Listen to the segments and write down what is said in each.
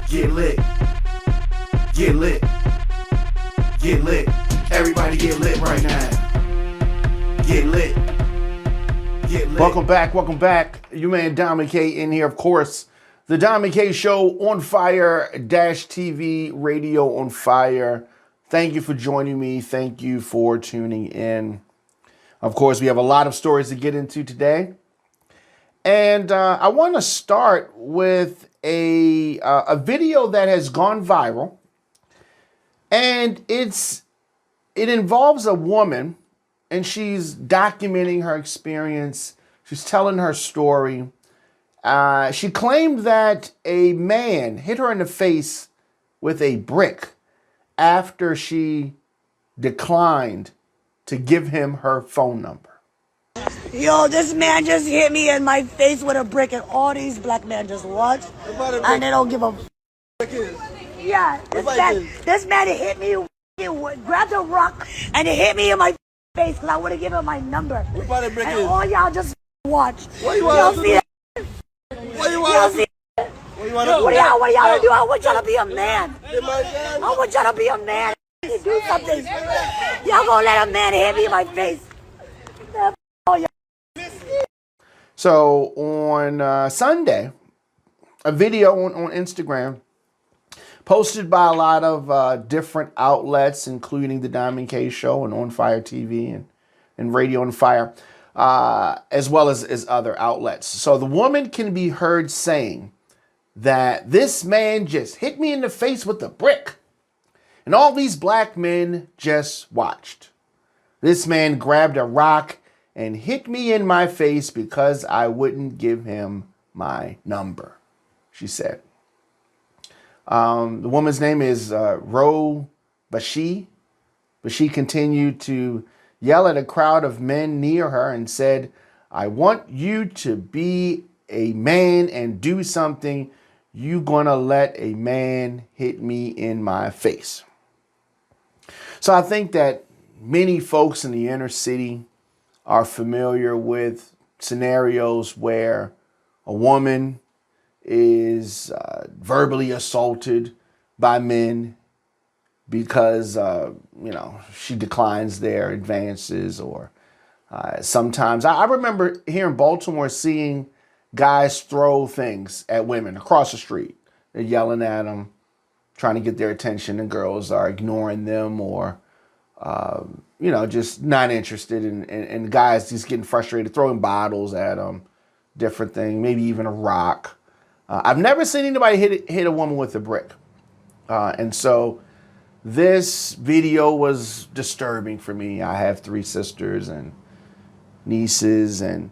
Get lit. Get lit. Get lit. Everybody get lit right now. Get lit. Get lit. Welcome back. You man Diamond K in here, of course. The Diamond K Show on Fire-TV, Radio on Fire. Thank you for joining me. Thank you for tuning in. Of course, we have a lot of stories to get into today. And I want to start with a video that has gone viral. And it involves a woman, and she's documenting her experience. She's telling her story. She claimed that a man hit her in the face with a brick after she declined to give him her phone number. Yo, this man just hit me in my face with a brick, and all these black men just watch, and they don't give a Yeah, this man hit me, grabbed a rock, and he hit me in my face because I would have given him my number. And all y'all just watch. Y'all see that? Y'all see that? What do y'all do? I want y'all to be a man. I want y'all to be a man. Do something. Y'all gonna let a man hit me in my face? So on Sunday, a video on Instagram posted by a lot of different outlets, including the Diamond K Show and ONFIRE-TV and Radio on Fire, as well as other outlets. So the woman can be heard saying that this man just hit me in the face with a brick, and all these black men just watched. This man grabbed a rock and hit me in my face because I wouldn't give him my number, she said. The woman's name is Rho Bashe, but she continued to yell at a crowd of men near her and said, "I want you to be a man and do something. You gonna let a man hit me in my face?" So I think that many folks in the inner city are familiar with scenarios where a woman is verbally assaulted by men because, she declines their advances, or sometimes I remember here in Baltimore seeing guys throw things at women across the street. They're yelling at them, trying to get their attention, and girls are ignoring them or, just not interested, and guys just getting frustrated, throwing bottles at them, different things, maybe even a rock. I've never seen anybody hit a woman with a brick. And so this video was disturbing for me. I have 3 sisters and nieces, and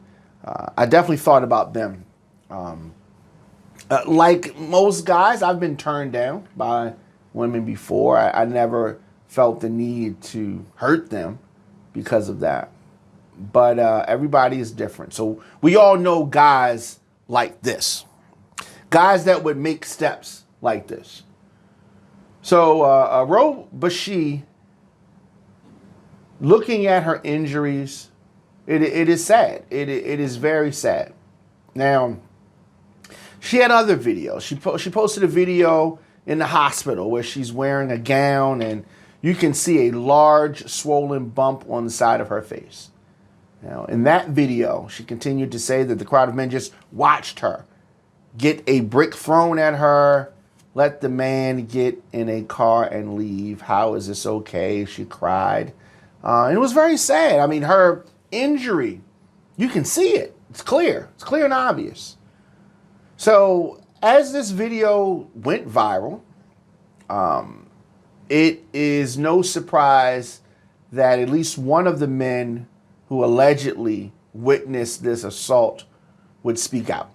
I definitely thought about them. Like most guys, I've been turned down by women before. I never felt the need to hurt them because of that. But everybody is different. So we all know guys like this. Guys that would make steps like this. So Rho Bashe, looking at her injuries, it is sad. It is very sad. Now, she had other videos. She posted a video in the hospital where she's wearing a gown, and you can see a large swollen bump on the side of her face. Now, in that video, she continued to say that the crowd of men just watched her get a brick thrown at her, let the man get in a car and leave. How is this okay? She cried. And it was very sad. I mean, her injury, you can see it. It's clear. It's clear and obvious. So as this video went viral, it is no surprise that at least one of the men who allegedly witnessed this assault would speak out.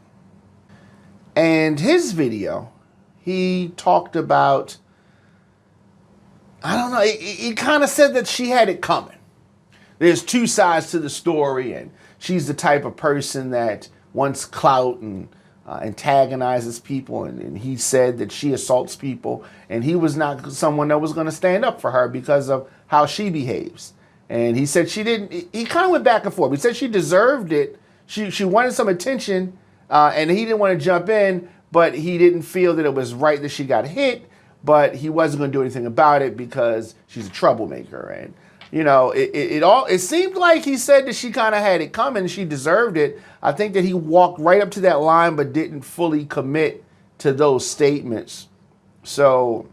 And his video, he talked about, I don't know, he kind of said that she had it coming. There's 2 sides to the story, and she's the type of person that wants clout and antagonizes people, and he said that she assaults people, and he was not someone that was going to stand up for her because of how she behaves. And he said she didn't, he kind of went back and forth. He said she deserved it. She wanted some attention, and he didn't want to jump in, but he didn't feel that it was right that she got hit, but he wasn't going to do anything about it because she's a troublemaker. And, you know, it seemed like he said that she kind of had it coming. She deserved it. I think that he walked right up to that line, but didn't fully commit to those statements. So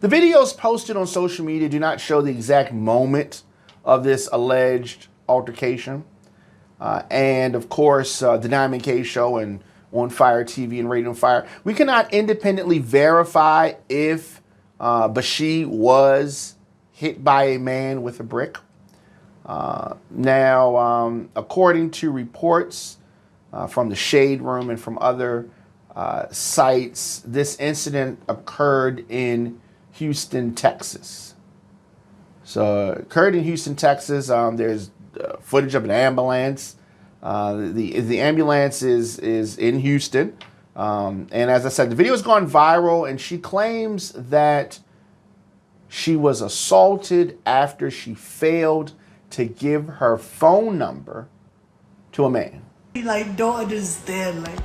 the videos posted on social media do not show the exact moment of this alleged altercation. And of course, the Diamond K Show and ONFIRE-TV and Radio Fire, we cannot independently verify if Bashe was hit by a man with a brick. Now, according to reports from the Shade Room and from other sites, this incident occurred in Houston, Texas. So it occurred in Houston, Texas. There's footage of an ambulance. The ambulance is in Houston. And as I said, the video has gone viral, and she claims that she was assaulted after she failed to give her phone number to a man. Like, don't understand. Like,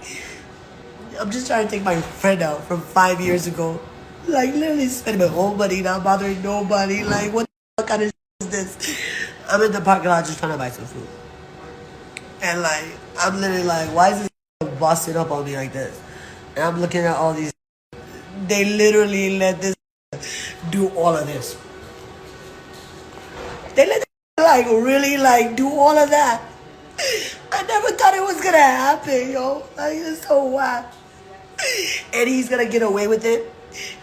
I'm just trying to take my friend out from 5 years ago. Like, literally spending my whole money, not bothering nobody. Like, what the fuck kind of is this? I'm in the parking lot just trying to buy some food. And, like, I'm literally like, why is this busting up on me like this? And I'm looking at all these. They literally let this do all of this. They let this, like, really, like, do all of that. I never thought it was gonna happen, yo. Like, it's so whack. And he's gonna get away with it.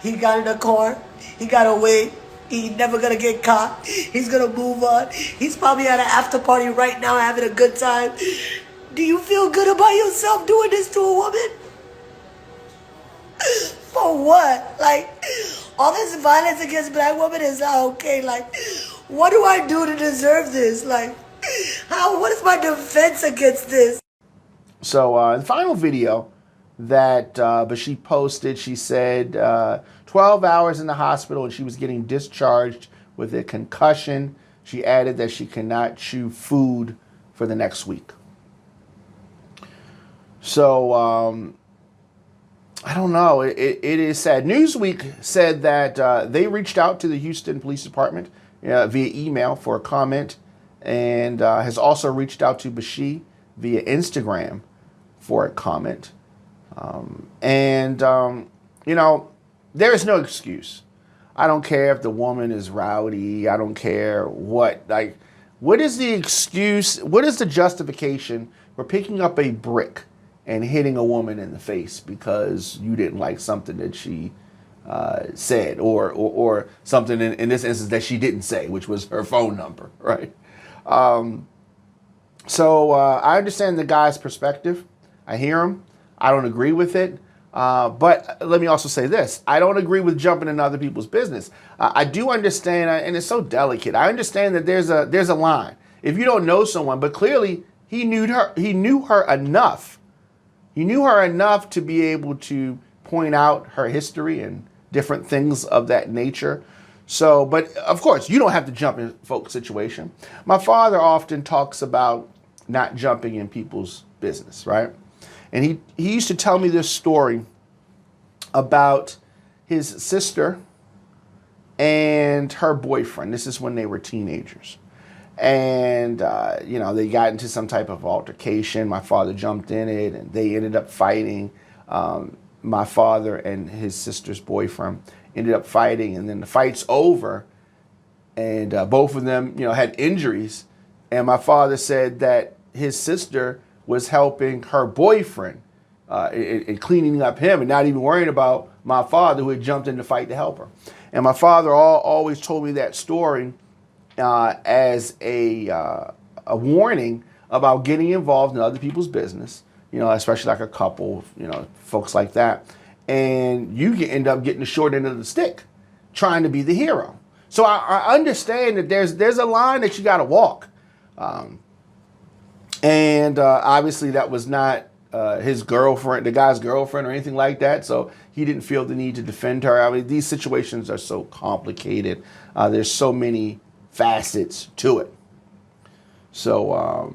He got in a car. He got away. He never gonna get caught. He's gonna move on. He's probably at an after party right now having a good time. Do you feel good about yourself doing this to a woman? For what? Like, all this violence against black women is not okay. Like, what do I do to deserve this? Like, what is my defense against this? So the final video that Bashe posted, she said 12 hours in the hospital and she was getting discharged with a concussion. She added that she cannot chew food for the next week. So I don't know. It is sad. Newsweek said that they reached out to the Houston Police Department via email for a comment, and has also reached out to Bashe via Instagram for a comment. You know, there is no excuse. I don't care if the woman is rowdy. I don't care what. Like, what is the excuse? What is the justification for picking up a brick and hitting a woman in the face because you didn't like something that she said, or something in this instance that she didn't say, which was her phone number, right? So I understand the guy's perspective. I hear him. I don't agree with it. But let me also say this. I don't agree with jumping into other people's business. I do understand, and it's so delicate. I understand that there's a line. If you don't know someone, but clearly he knew her enough. He knew her enough to be able to point out her history and different things of that nature. So, but of course, you don't have to jump in folks' situation. My father often talks about not jumping in people's business, right? And he used to tell me this story about his sister and her boyfriend. This is when they were teenagers. And, you know, they got into some type of altercation. My father jumped in it, and they ended up fighting. My father and his sister's boyfriend ended up fighting, and then the fight's over, and both of them, you know, had injuries. And my father said that his sister was helping her boyfriend in cleaning up him and not even worrying about my father, who had jumped in the fight to help her. And my father always told me that story as a warning about getting involved in other people's business, you know, especially like a couple, you know, folks like that. And you can end up getting the short end of the stick trying to be the hero. So I understand that there's a line that you got to walk. And obviously that was not his girlfriend, the guy's girlfriend or anything like that. So he didn't feel the need to defend her. I mean, these situations are so complicated. There's so many facets to it. So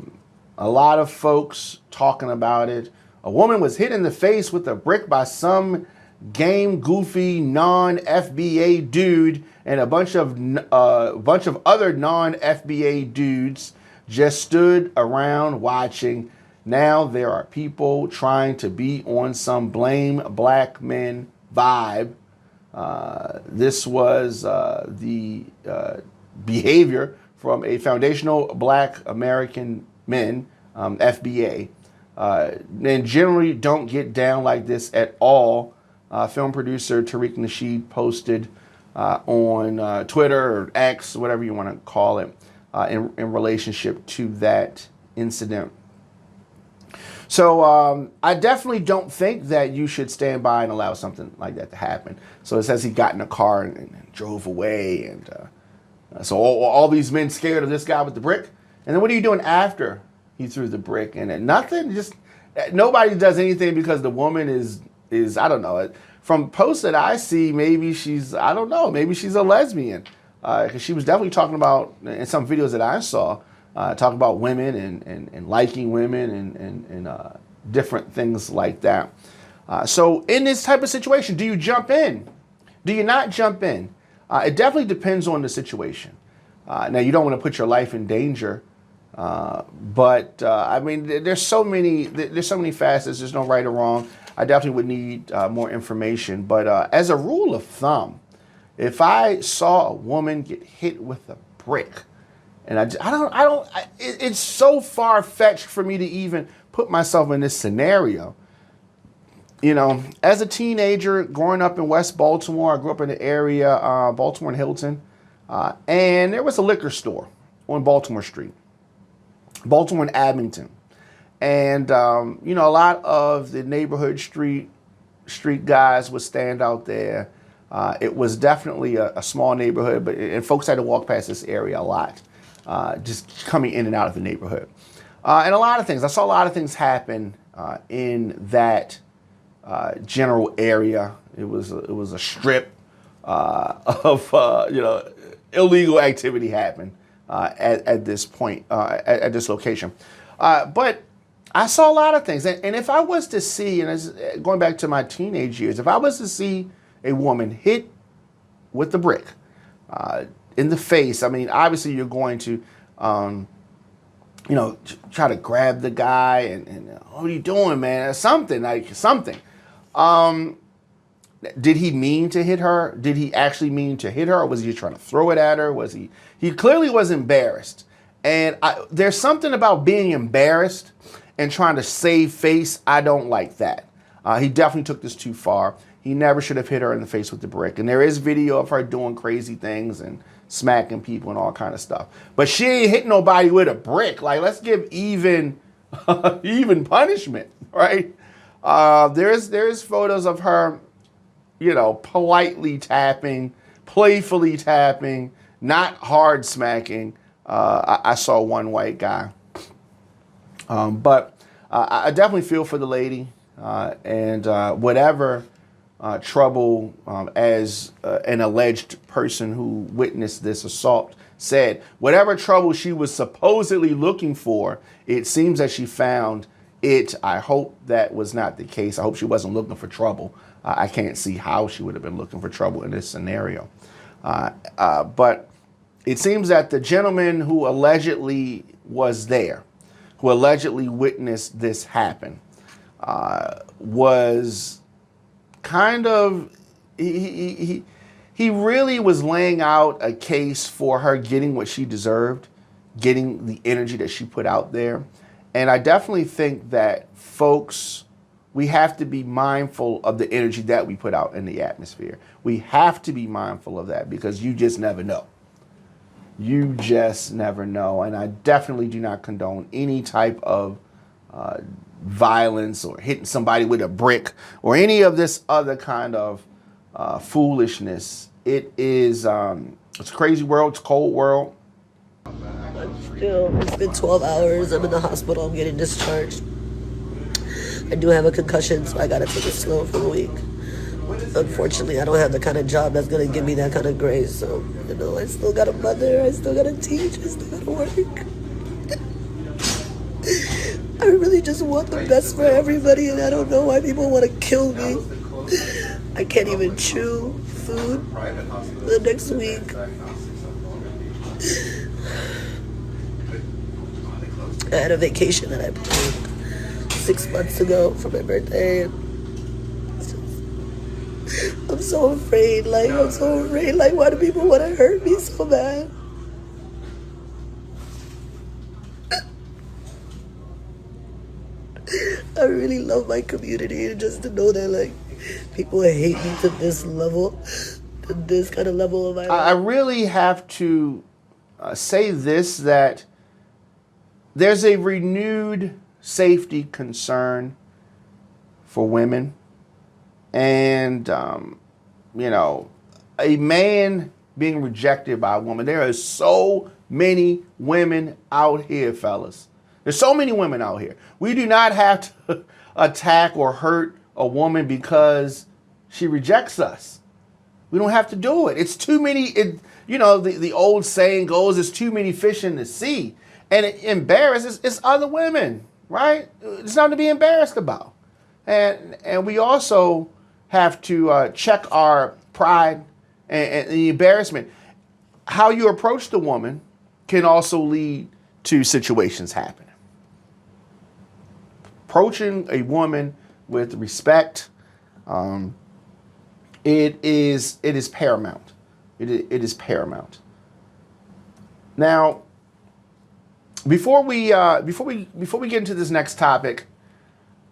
a lot of folks talking about it A woman was hit in the face with a brick by some game goofy non-FBA dude, and a bunch of other non-FBA dudes just stood around watching. Now there are people trying to be on some blame black men vibe. This was the behavior from a foundational black American men, FBA, and generally don't get down like this at all. Film producer Tariq Nasheed posted on Twitter or X, whatever you want to call it, in relationship to that incident. So I definitely don't think that you should stand by and allow something like that to happen. So it says he got in a car and drove away. And so all these men scared of this guy with the brick. And then what are you doing after he threw the brick? And nothing, just nobody does anything because the woman is I don't know. From posts that I see, maybe she's, I don't know, maybe she's a lesbian. Because she was definitely talking about, in some videos that I saw, talking about women and liking women and different things like that. So in this type of situation, do you jump in? Do you not jump in? It definitely depends on the situation. Now, you don't want to put your life in danger, but I mean, there's so many facets. There's no right or wrong. I definitely would need more information. But as a rule of thumb, if I saw a woman get hit with a brick, and it's so far-fetched for me to even put myself in this scenario. You know, as a teenager growing up in West Baltimore, I grew up in the area, Baltimore and Hilton, and there was a liquor store on Baltimore Street, Baltimore and Abington. And, you know, a lot of the neighborhood street guys would stand out there. It was definitely a small neighborhood, and folks had to walk past this area a lot. Just coming in and out of the neighborhood. And a lot of things. I saw a lot of things happen in that general area. It was a strip of you know, illegal activity happened at this point, at this location. But I saw a lot of things. And if I was to see, and going back to my teenage years, if I was to see a woman hit with the brick in the face, I mean, obviously you're going to, you know, try to grab the guy and what are you doing, man? Something. Did he mean to hit her? Did he actually mean to hit her? Or was he trying to throw it at her? He clearly was embarrassed. And there's something about being embarrassed and trying to save face. I don't like that. He definitely took this too far. He never should have hit her in the face with the brick. And there is video of her doing crazy things and smacking people and all kind of stuff. But she ain't hit nobody with a brick. Like, let's give even punishment, right? There's photos of her, you know, politely tapping, playfully tapping, not hard smacking. I saw one white guy. But I definitely feel for the lady, and whatever trouble, as an alleged person who witnessed this assault said, whatever trouble she was supposedly looking for, it seems that she found it. I hope that was not the case. I hope she wasn't looking for trouble. I can't see how she would have been looking for trouble in this scenario. But it seems that the gentleman who allegedly was there, who allegedly witnessed this happen, was kind of, he really was laying out a case for her getting what she deserved, getting the energy that she put out there. And I definitely think that folks, we have to be mindful of the energy that we put out in the atmosphere. We have to be mindful of that because you just never know. You just never know. And I definitely do not condone any type of violence or hitting somebody with a brick or any of this other kind of foolishness. It is, it's a crazy world. It's a cold world. It's been 12 hours. I'm in the hospital. I'm getting discharged. I do have a concussion, so I gotta take it slow for a week. Unfortunately, I don't have the kind of job that's gonna give me that kind of grace. So, you know, I still got a mother, I still gotta teach, I still gotta work. I really just want the best for everybody, and I don't know why people want to kill me. I can't even chew food the next week. I had a vacation that I planned 6 months ago for my birthday. I'm so afraid, like, why do people want to hurt me so bad? I really love my community, and just to know that, like, people hate me to this level, to this kind of level of my life. I really have to say this, that there's a renewed safety concern for women. And, you know, a man being rejected by a woman. There are so many women out here, fellas. There's so many women out here. We do not have to attack or hurt a woman because she rejects us. We don't have to do it. It's too many, you know, the old saying goes, it's too many fish in the sea. And it embarrasses, it's other women, right? It's nothing to be embarrassed about. And we also have to check our pride and the embarrassment. How you approach the woman can also lead to situations happening. Approaching a woman with respect, it is paramount. It is paramount. Now, before we get into this next topic,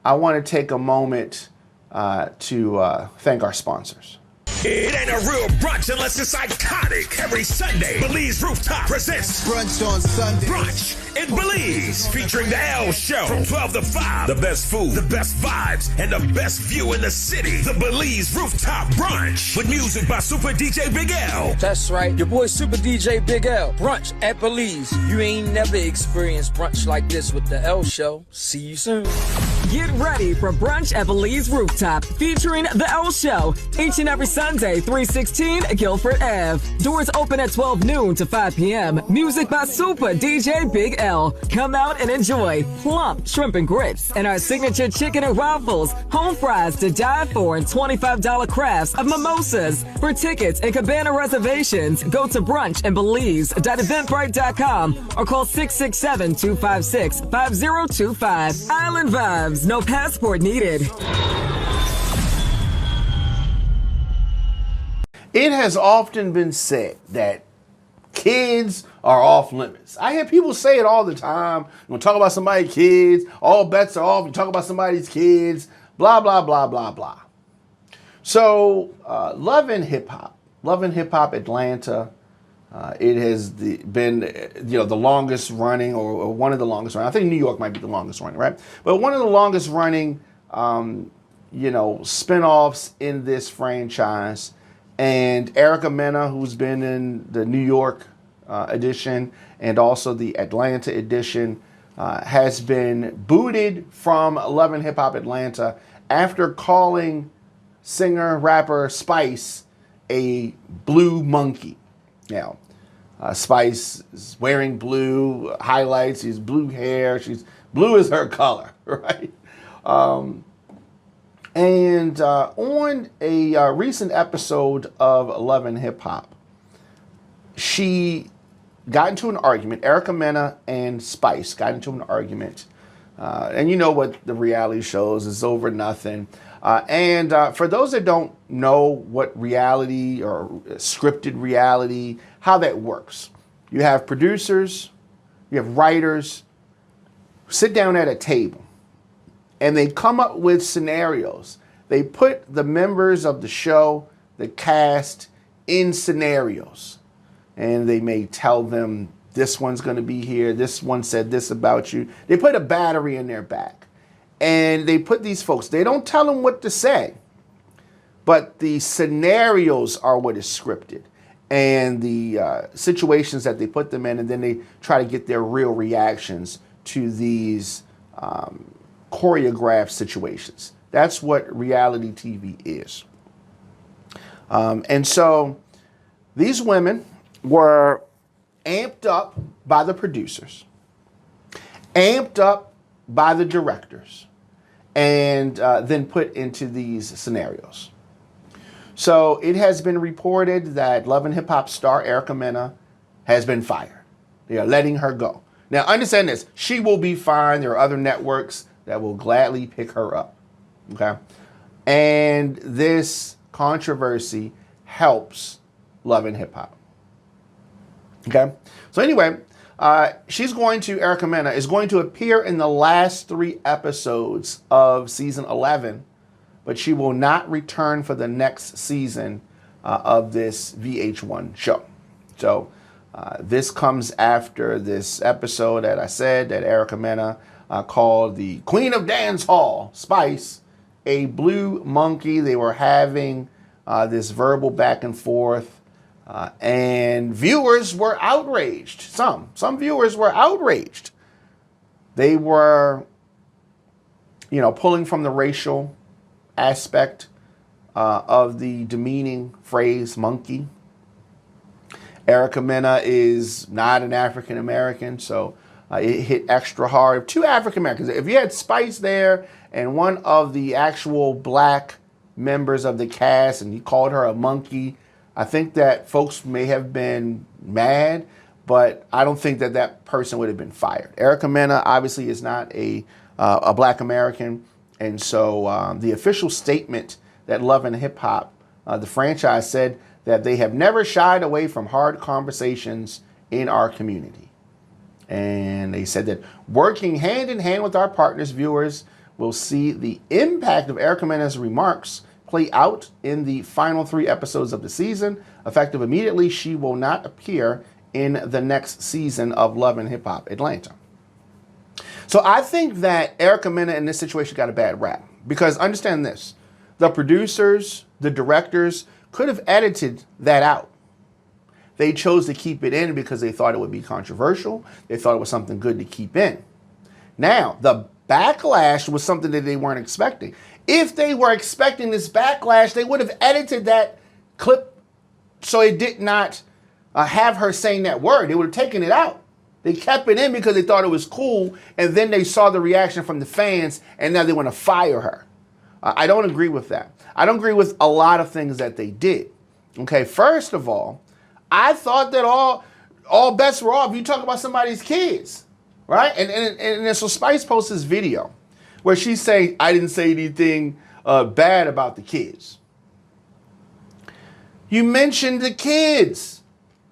I want to take a moment to thank our sponsors. It ain't a real brunch unless it's iconic. Every Sunday, Belize Rooftop presents Brunch on Sunday. Brunch in Belize, featuring the L Show from 12 to 5. The best food, the best vibes, and the best view in the city. The Belize Rooftop Brunch with music by Super DJ Big L. That's right, your boy Super DJ Big L. Brunch at Belize. You ain't never experienced brunch like this with the L Show. See you soon. Get ready for Brunch at Belize Rooftop, featuring the L Show, each and every Sunday, 316 Guilford Ave. Doors open at 12 noon to 5 p.m. Music by Super DJ Big L. Come out and enjoy plump shrimp and grits and our signature chicken and waffles, home fries to die for, and $25 crafts of mimosas. For tickets and cabana reservations, go to brunchandbelize.eventbrite.com or call 667-256-5025. Island Vibes, no passport needed. It has often been said that kids are off limits. I hear people say it all the time. You talk about somebody's kids, all bets are off. You talk about somebody's kids, blah, blah, blah, blah, blah. So Love and Hip Hop Atlanta, it has been, you know, the longest running, or one of the longest running. I think New York might be the longest running, right? But one of the longest running, you know, spinoffs in this franchise. And Erica Mena, who's been in the New York edition and also the Atlanta edition, has been booted from Love and Hip Hop Atlanta after calling singer-rapper Spice a blue monkey. Now, Spice is wearing blue highlights. She's blue hair. She's blue is her color, right? And on a recent episode of Love and Hip Hop, she got into an argument. Erica Mena and Spice got into an argument. And you know what the reality shows is over nothing. And for those that don't know what reality or scripted reality, how that works, you have producers, you have writers who sit down at a table and they come up with scenarios. They put the members of the show, the cast, in scenarios. And they may tell them, this one's going to be here, this one said this about you. They put a battery in their back. And they put these folks, they don't tell them what to say, but the scenarios are what is scripted. And the situations that they put them in, and then they try to get their real reactions to these choreographed situations. That's what reality TV is. And so these women were amped up by the producers, amped up by the directors and then put into these scenarios. So it has been reported that Love and Hip Hop star Erica Mena has been fired. They are letting her go. Now, understand this. She will be fine. There are other networks that will gladly pick her up. Okay? And this controversy helps Love and Hip Hop. Okay? So anyway, Erica Mena is going to appear in the last 3 episodes of season 11, but she will not return for the next season of this VH1 show. So this comes after this episode that I said that Erica Mena called the Queen of Dance Hall, Spice, a blue monkey. They were having this verbal back and forth, and viewers were outraged. Some viewers were outraged. They were, pulling from the racial aspect of the demeaning phrase monkey. Erica Mena is not an African American, so it hit extra hard. 2 African Americans. If you had Spice there and one of the actual black members of the cast and he called her a monkey, I think that folks may have been mad, but I don't think that that person would have been fired. Erica Mena obviously is not a black American, and so the official statement that Love and Hip Hop, the franchise, said that they have never shied away from hard conversations in our community. And they said that working hand in hand with our partners, viewers will see the impact of Erica Mena's remarks play out in the final 3 episodes of the season. Effective immediately, she will not appear in the next season of Love and Hip Hop Atlanta. So I think that Erica Mena in this situation got a bad rap, because understand this, the producers, the directors could have edited that out. They chose to keep it in because they thought it would be controversial. They thought it was something good to keep in. Now, the backlash was something that they weren't expecting. If they were expecting this backlash, they would have edited that clip so it did not have her saying that word. They would have taken it out. They kept it in because they thought it was cool, and then they saw the reaction from the fans, and now they want to fire her. I don't agree with that. I don't agree with a lot of things that they did. Okay, first of all, I thought that all bets were off. You talk about somebody's kids, right? And so Spice posts this video where she's saying, I didn't say anything bad about the kids. You mentioned the kids.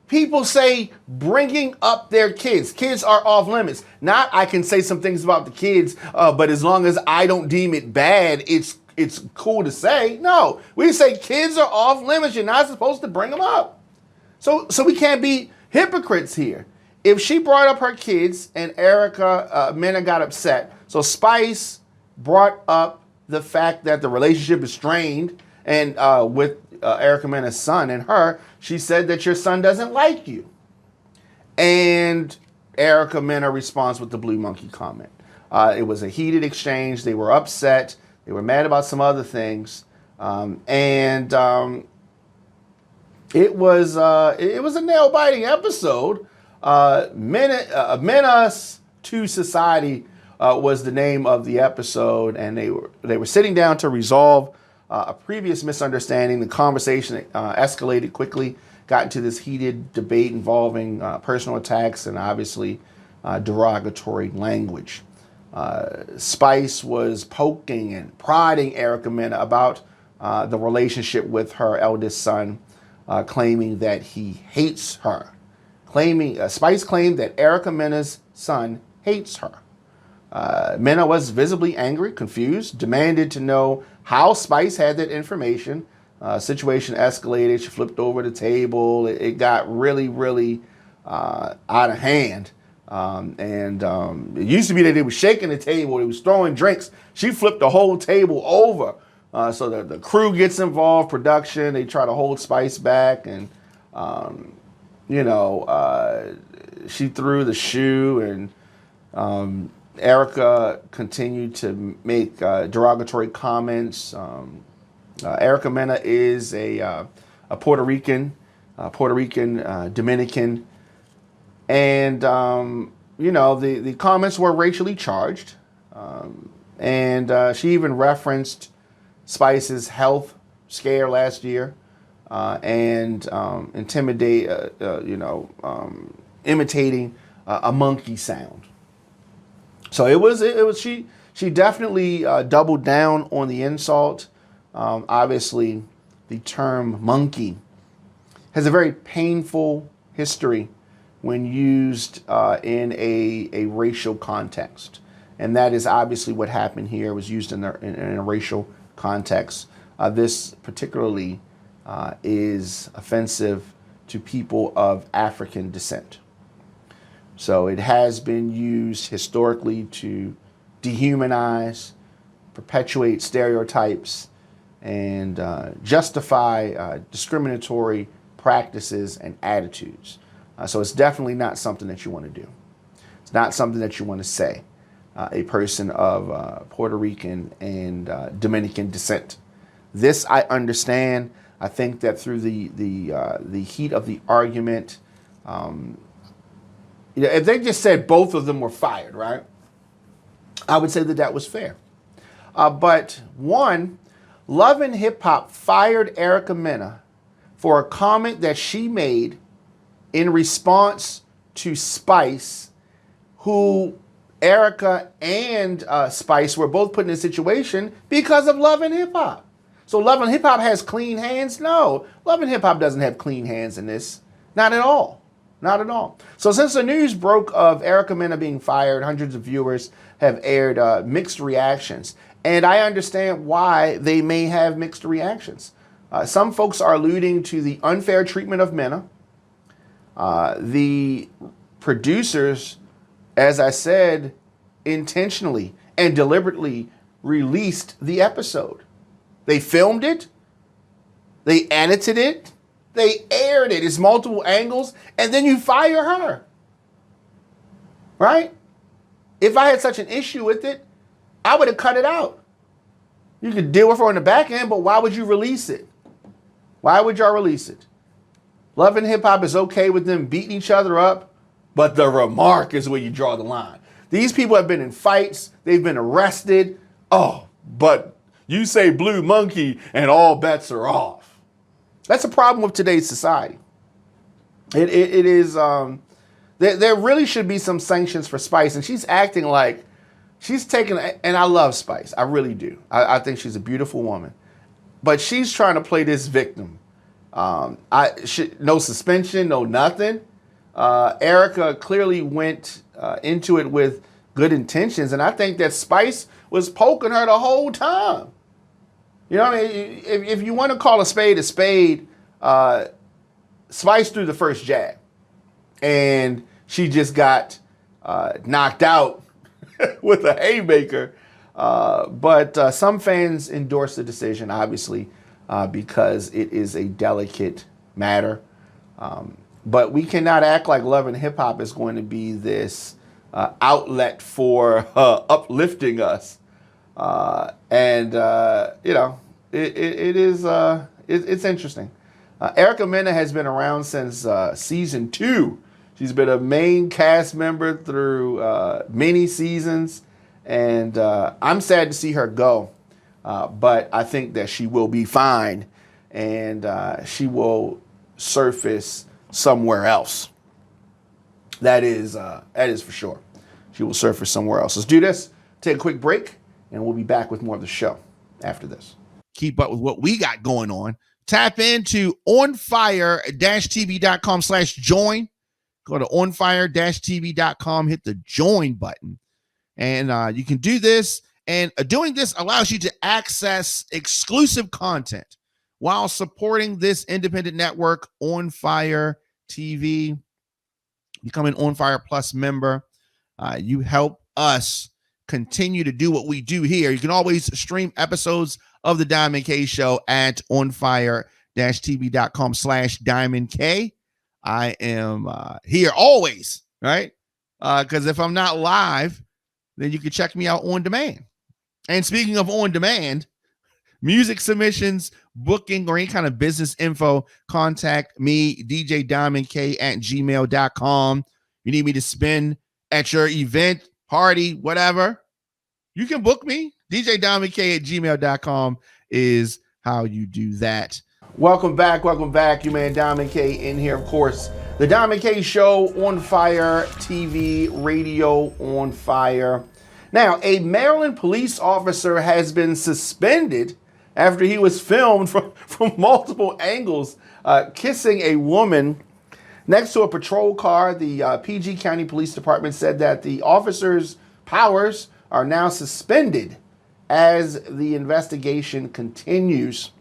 People say bringing up their kids. Kids are off limits. Not I can say some things about the kids, but as long as I don't deem it bad, it's cool to say. No, we say kids are off limits. You're not supposed to bring them up. So we can't be hypocrites here. If she brought up her kids and Erica Mena got upset, so Spice brought up the fact that the relationship is strained and with Erica Mena's son and her, she said that your son doesn't like you. And Erica Mena responds with the blue monkey comment. It was a heated exchange. They were upset. They were mad about some other things. It was a nail-biting episode. Menace to Society was the name of the episode, and they were sitting down to resolve a previous misunderstanding. The conversation escalated quickly, got into this heated debate involving personal attacks and obviously derogatory language. Spice was poking and prodding Erica Mena about the relationship with her eldest son, claiming that he hates her. Spice claimed that Erica Mena's son hates her. Mena was visibly angry, confused, demanded to know how Spice had that information. Situation escalated. She flipped over the table. It got really, really out of hand. It used to be that they were shaking the table. They was throwing drinks. She flipped the whole table over. So the crew gets involved, production. They try to hold Spice back. And, she threw the shoe. And Erica continued to make derogatory comments. Erica Mena is a Puerto Rican Dominican. And, the comments were racially charged. And she even referenced Spice's health scare last year and imitating a monkey sound. So it was she definitely doubled down on the insult. Obviously, the term monkey has a very painful history when used in a racial context. And that is obviously what happened here. It was used in a racial context. This particularly is offensive to people of African descent. So it has been used historically to dehumanize, perpetuate stereotypes, and justify discriminatory practices and attitudes. So it's definitely not something that you want to do. It's not something that you want to say. A person of Puerto Rican and Dominican descent. This I understand. I think that through the heat of the argument, if they just said both of them were fired, right? I would say that was fair. But one, Love and Hip Hop fired Erica Mena for a comment that she made in response to Spice, who Erica and Spice were both put in a situation because of Love and Hip Hop. So Love and Hip Hop has clean hands? No, Love and Hip Hop doesn't have clean hands in this. Not at all. Not at all. So since the news broke of Erica Mena being fired, hundreds of viewers have aired mixed reactions. And I understand why they may have mixed reactions. Some folks are alluding to the unfair treatment of Mena. The producers, as I said, intentionally and deliberately released the episode. They filmed it, they edited it, they aired it. It's multiple angles, and then you fire her. Right? If I had such an issue with it, I would have cut it out. You could deal with her on the back end, but why would you release it? Why would y'all release it? Love and Hip Hop is okay with them beating each other up, but the remark is where you draw the line. These people have been in fights. They've been arrested. Oh, but you say blue monkey and all bets are off. That's a problem with today's society. It is, there really should be some sanctions for Spice, and she's acting like she's taking, and I love Spice. I really do. I think she's a beautiful woman, but she's trying to play this victim. No suspension, no nothing. Erica clearly went into it with good intentions, and I think that Spice was poking her the whole time. You know, if you want to call a spade, Spice threw the first jab, and she just got knocked out with a haymaker. But some fans endorsed the decision, obviously, because it is a delicate matter. But we cannot act like Love and Hip Hop is going to be this outlet for uplifting us. It's interesting. Erica Mena has been around since season 2. She's been a main cast member through many seasons, and I'm sad to see her go. But I think that she will be fine, and she will surface somewhere else. That is for sure. She will surface somewhere else. Let's do this. Take a quick break, and we'll be back with more of the show after this. Keep up with what we got going on. Tap into ONFIRE-TV.com/join. Go to ONFIRE-TV.com, hit the join button. And you can do this. And doing this allows you to access exclusive content while supporting this independent network, ONFIRE-TV. Become an OnFire Plus member. You help us continue to do what we do here. You can always stream episodes of the Diamond K Show at ONFIRE-TV.com/DiamondK. I am here always, right? Because if I'm not live, then you can check me out on demand. And speaking of on demand, music submissions, booking, or any kind of business info, contact me, djdiamondk @gmail.com. You need me to spin at your event, party, whatever, you can book me. djdiamondk at gmail.com is how you do that. Welcome back. You man, Diamond K in here, of course. The Diamond K Show on Fire TV, radio on fire. Now, a Maryland police officer has been suspended after he was filmed from multiple angles kissing a woman next to a patrol car. The PG County Police Department said that the officer's powers are now suspended as the investigation continues.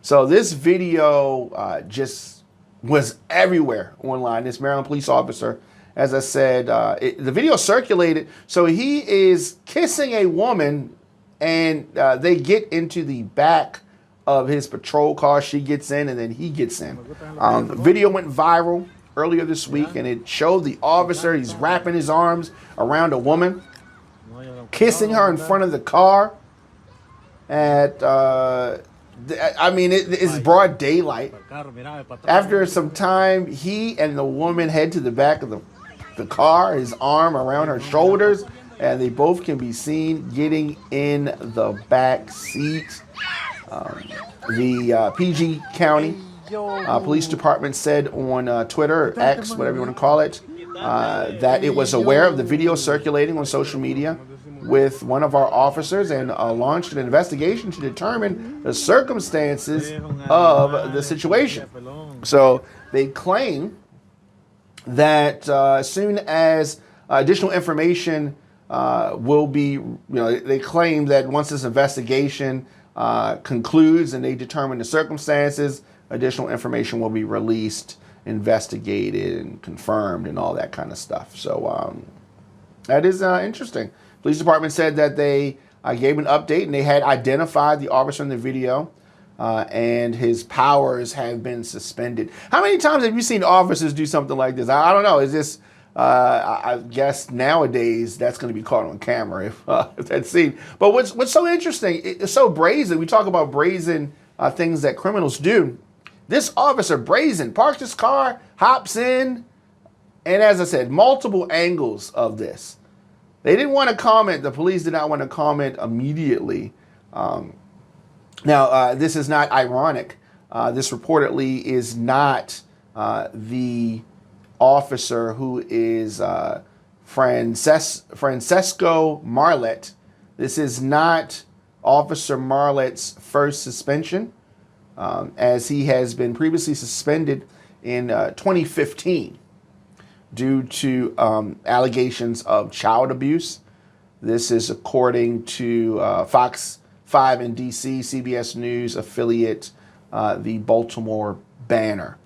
So this video just was everywhere online. This Maryland police officer, as I said, the video circulated. So he is kissing a woman, and they get into the back of his patrol car. She gets in, and then he gets in. The video went viral earlier this week, and it showed the officer. He's wrapping his arms around a woman, kissing her in front of the car. It's broad daylight. After some time, he and the woman head to the back of the car, his arm around her shoulders, and they both can be seen getting in the back seat. The PG County Police Department said on Twitter, or X, whatever you want to call it, that it was aware of the video circulating on social media with one of our officers and launched an investigation to determine the circumstances of the situation. So they claim that as soon as additional information will be, they claim that once this investigation concludes and they determine the circumstances, additional information will be released, investigated, and confirmed, and all that kind of stuff. So that is interesting. Police department said that they gave an update, and they had identified the officer in the video, and his powers have been suspended. How many times have you seen officers do something like this? I don't know. Is this? I guess nowadays that's going to be caught on camera if that's seen. But what's so interesting? It's so brazen. We talk about brazen things that criminals do. This officer, brazen, parks his car, hops in, and as I said, multiple angles of this. They didn't want to comment. The police did not want to comment immediately. Now, this is not ironic. This reportedly is not the officer who is Francesco Marlet. This is not Officer Marlet's first suspension, as he has been previously suspended in 2015. Due to allegations of child abuse. This is according to Fox 5 in D.C., CBS News affiliate, the Baltimore Banner.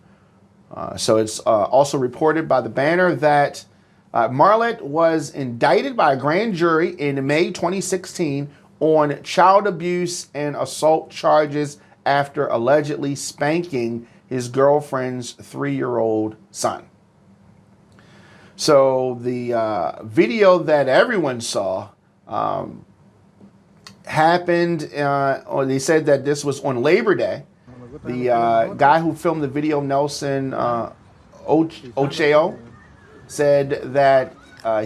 So it's also reported by the Banner that Marlet was indicted by a grand jury in May 2016 on child abuse and assault charges after allegedly spanking his girlfriend's 3-year-old son. So the video that everyone saw happened, or they said that this was on Labor Day. The guy who filmed the video, Nelson Ocheo, said that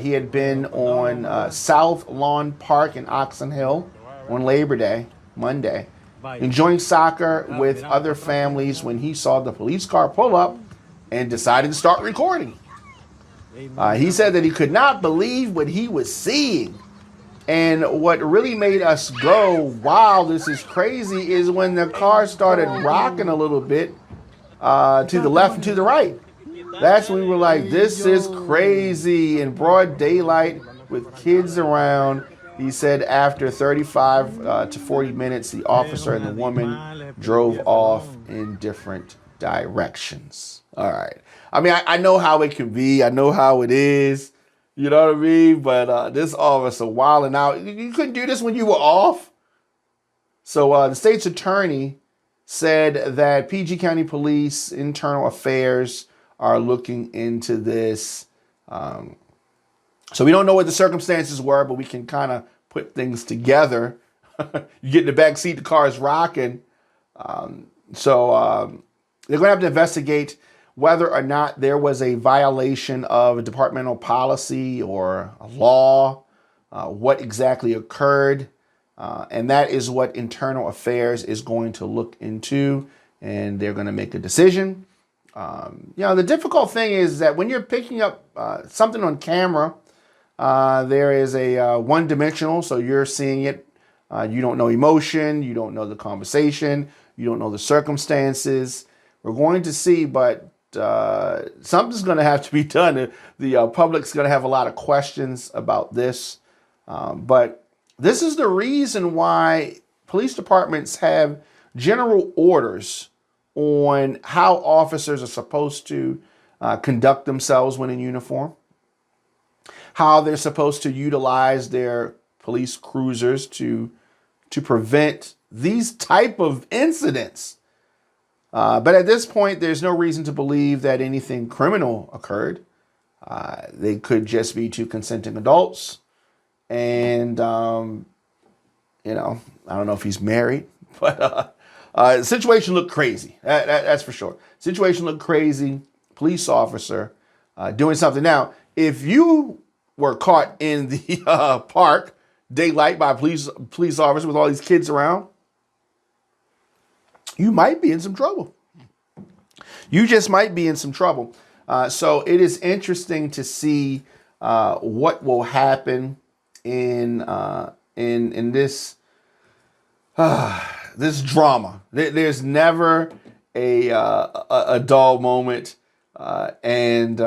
he had been on South Lawn Park in Oxon Hill on Labor Day, Monday, enjoying soccer with other families when he saw the police car pull up and decided to start recording. He said that he could not believe what he was seeing. And what really made us go, wow, this is crazy, is when the car started rocking a little bit to the left and to the right. That's when we were like, this is crazy, in broad daylight with kids around. He said after 35 to 40 minutes, the officer and the woman drove off in different directions. All right. I mean, I know how it can be. I know how it is. You know what I mean? But this officer wilding out. You couldn't do this when you were off. So the state's attorney said that PG County Police Internal Affairs are looking into this. So we don't know what the circumstances were, but we can kind of put things together. You get in the back seat, the car is rocking. So they're going to have to investigate whether or not there was a violation of a departmental policy or a law what exactly occurred. And that is what Internal Affairs is going to look into, and they're going to make a decision. The difficult thing is that when you're picking up something on camera, there is a one-dimensional, so you're seeing it. You don't know emotion, you don't know the conversation, you don't know the circumstances. We're going to see, but something's going to have to be done. The public's going to have a lot of questions about this. But this is the reason why police departments have general orders on how officers are supposed to conduct themselves when in uniform, how they're supposed to utilize their police cruisers to prevent these type of incidents. But at this point, there's no reason to believe that anything criminal occurred. They could just be two consenting adults. And, I don't know if he's married, but the situation looked crazy. That's for sure. Situation looked crazy. Police officer doing something. Now, if you were caught in the park, daylight, by a police officer with all these kids around, you might be in some trouble. You just might be in some trouble. So it is interesting to see what will happen in this this drama. There's never a dull moment, and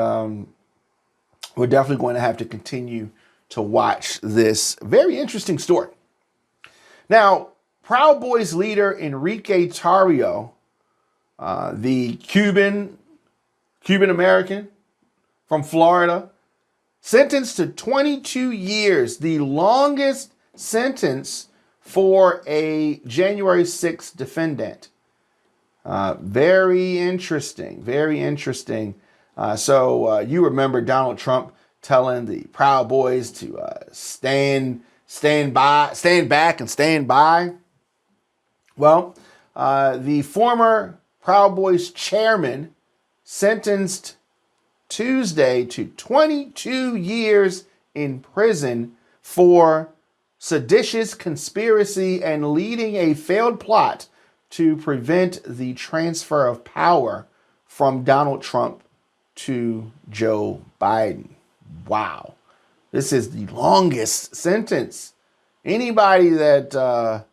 we're definitely going to have to continue to watch this very interesting story. Now, Proud Boys leader Enrique Tarrio, the Cuban American from Florida, sentenced to 22 years, the longest sentence for a January 6th defendant. Very interesting, very interesting. So you remember Donald Trump telling the Proud Boys to stand back and stand by. Well, the former Proud Boys chairman sentenced Tuesday to 22 years in prison for seditious conspiracy and leading a failed plot to prevent the transfer of power from Donald Trump to Joe Biden. Wow. This is the longest sentence. Anybody that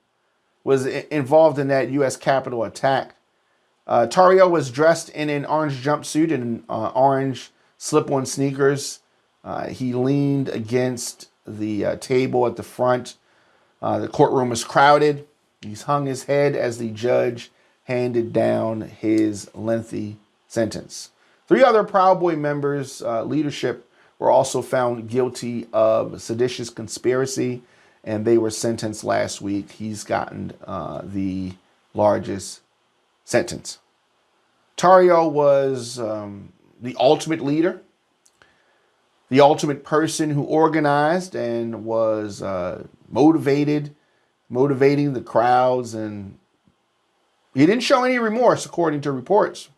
was involved in that U.S. Capitol attack. Tarrio was dressed in an orange jumpsuit and orange slip-on sneakers. He leaned against the table at the front. The courtroom was crowded. He's hung his head as the judge handed down his lengthy sentence. 3 other Proud Boy members' leadership were also found guilty of seditious conspiracy, and they were sentenced last week. He's gotten the largest sentence. Tarrio was the ultimate leader, the ultimate person who organized and was motivating the crowds, and he didn't show any remorse, according to reports.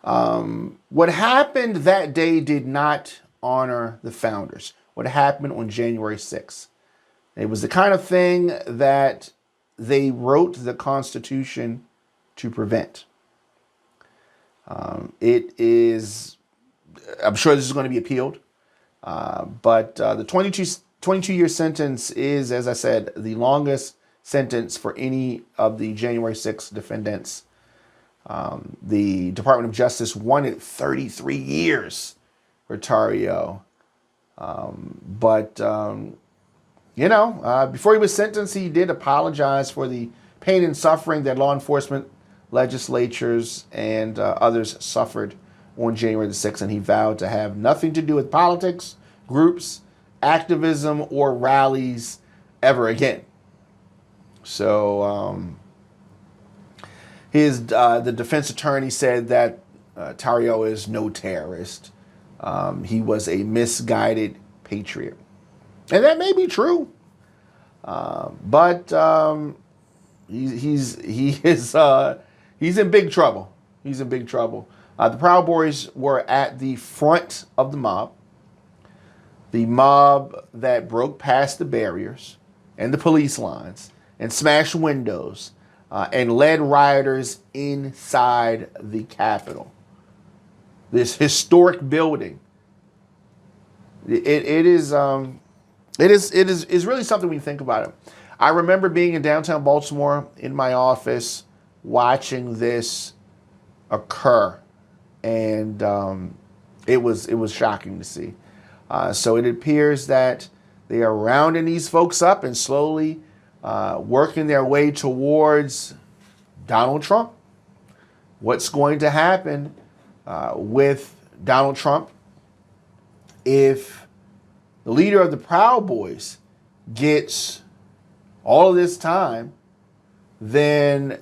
What happened that day did not honor the founders. What happened on January 6th. It was the kind of thing that they wrote the Constitution to prevent. It is, I'm sure this is going to be appealed, but the 22-year sentence is, as I said, the longest sentence for any of the January 6th defendants. The Department of Justice wanted 33 years for Tarrio. Before he was sentenced, he did apologize for the pain and suffering that law enforcement, legislatures, and others suffered on January the 6th, and he vowed to have nothing to do with politics, groups, activism, or rallies ever again. So the defense attorney said that Tarrio is no terrorist. He was a misguided patriot. And that may be true. But he's in big trouble. He's in big trouble. The Proud Boys were at the front of the mob. the mob that broke past the barriers and the police lines and smashed windows and led rioters inside the Capitol. This historic building. It is really something when you think about it. I remember being in downtown Baltimore in my office watching this occur, and it was shocking to see. So it appears that they are rounding these folks up and slowly working their way towards Donald Trump. What's going to happen with Donald Trump if the leader of the Proud Boys gets all of this time? Then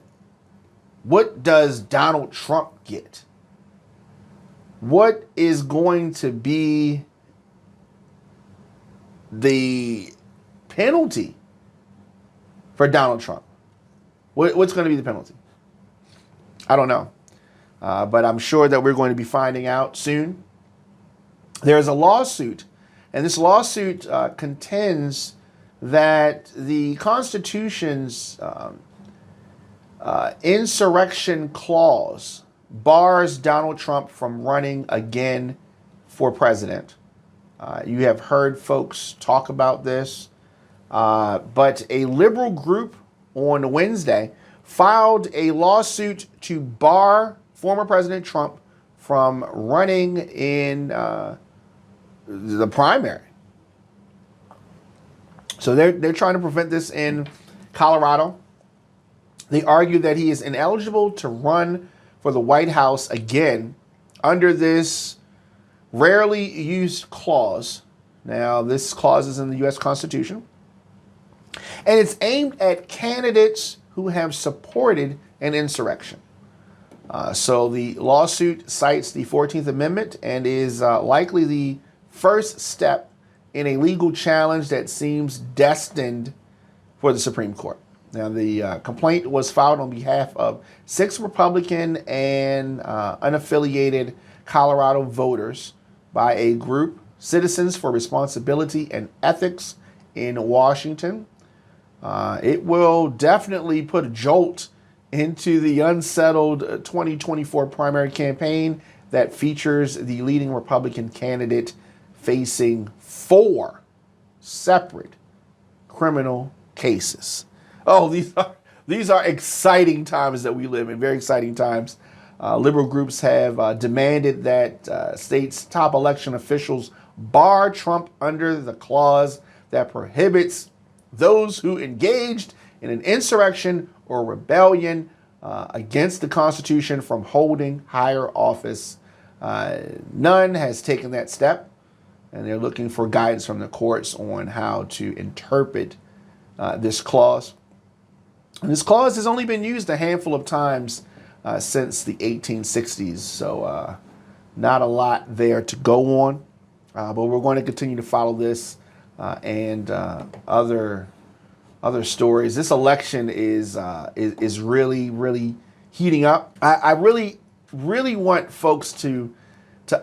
what does Donald Trump get? What is going to be the penalty for Donald Trump? What's going to be the penalty? I don't know. But I'm sure that we're going to be finding out soon. There's a lawsuit, and this lawsuit contends that the Constitution's insurrection clause bars Donald Trump from running again for president. You have heard folks talk about this, but a liberal group on Wednesday filed a lawsuit to bar former President Trump from running in the primary. So they're trying to prevent this in Colorado. They argue that he is ineligible to run for the White House again under this rarely used clause. Now, this clause is in the U.S. Constitution, and it's aimed at candidates who have supported an insurrection. So the lawsuit cites the 14th Amendment and is likely the first step in a legal challenge that seems destined for the Supreme Court. Now, the complaint was filed on behalf of 6 Republican and unaffiliated Colorado voters by a group, Citizens for Responsibility and Ethics in Washington. It will definitely put a jolt into the unsettled 2024 primary campaign that features the leading Republican candidate facing 4 separate criminal cases. Oh, these are exciting times that we live in, very exciting times. Liberal groups have demanded that states' top election officials bar Trump under the clause that prohibits those who engaged in an insurrection or rebellion against the Constitution from holding higher office. None has taken that step, and they're looking for guidance from the courts on how to interpret this clause. And this clause has only been used a handful of times since the 1860s, so not a lot there to go on. But we're going to continue to follow this and other stories. This election is really, really heating up. I really want folks to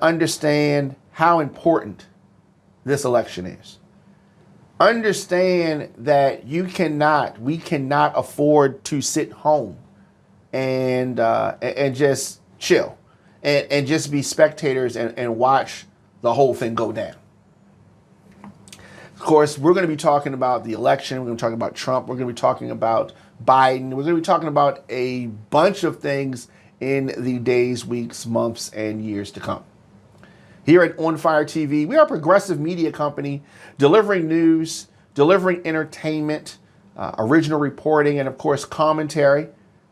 understand how important this election is. Understand that we cannot afford to sit home and just chill and just be spectators and watch the whole thing go down. Of course, we're going to be talking about the election. We're going to be talking about Trump. We're going to be talking about Biden. We're going to be talking about a bunch of things in the days, weeks, months, and years to come. Here at ONFIRE-TV, we are a progressive media company delivering news, delivering entertainment, original reporting, and of course, commentary.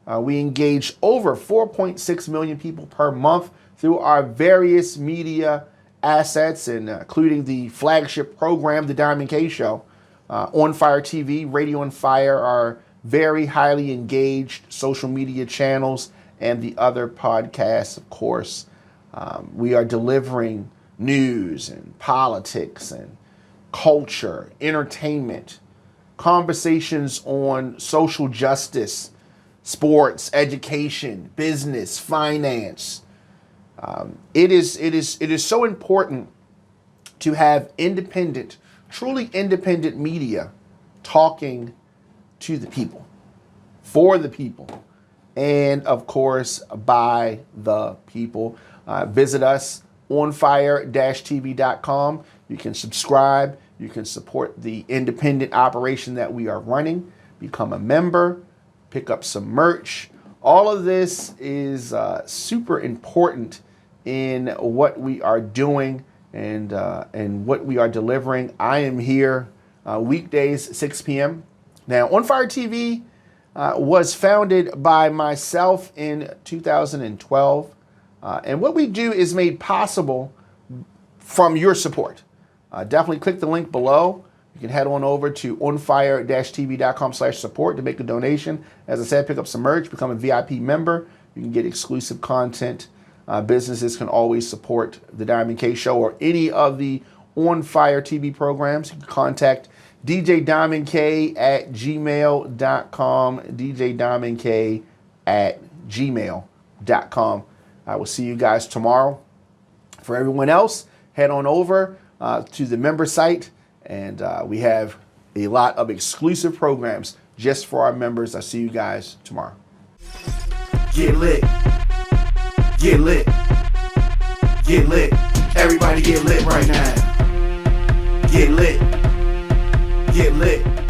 We engage over 4.6 million people per month through our various media assets, and including the flagship program, The Diamond K Show. ONFIRE-TV, Radio on Fire, are very highly engaged social media channels, and the other podcasts, of course. We are delivering news and politics and culture, entertainment, conversations on social justice, sports, education, business, finance. It is so important to have independent, truly independent media talking to the people, for the people, and of course by the people. Visit us on ONFIRE-TV.com. You can subscribe. You can support the independent operation that we are running. Become a member. Pick up some merch. All of this is super important in what we are doing and what we are delivering. I am here weekdays, 6 p.m. Now, ONFIRE-TV was founded by myself in 2012. And what we do is made possible from your support. Definitely click the link below. You can head on over to onfire-tv.com/support to make a donation. As I said, pick up some merch, become a VIP member. You can get exclusive content. Businesses can always support the Diamond K Show or any of the On Fire TV programs. You can contact djdiamondk at gmail.com, djdiamondk at gmail.com. I will see you guys tomorrow. For everyone else, head on over to the member site, and we have a lot of exclusive programs just for our members. I'll see you guys tomorrow. Get lit. Get lit. Get lit. Everybody get lit right now. Get lit. Get lit.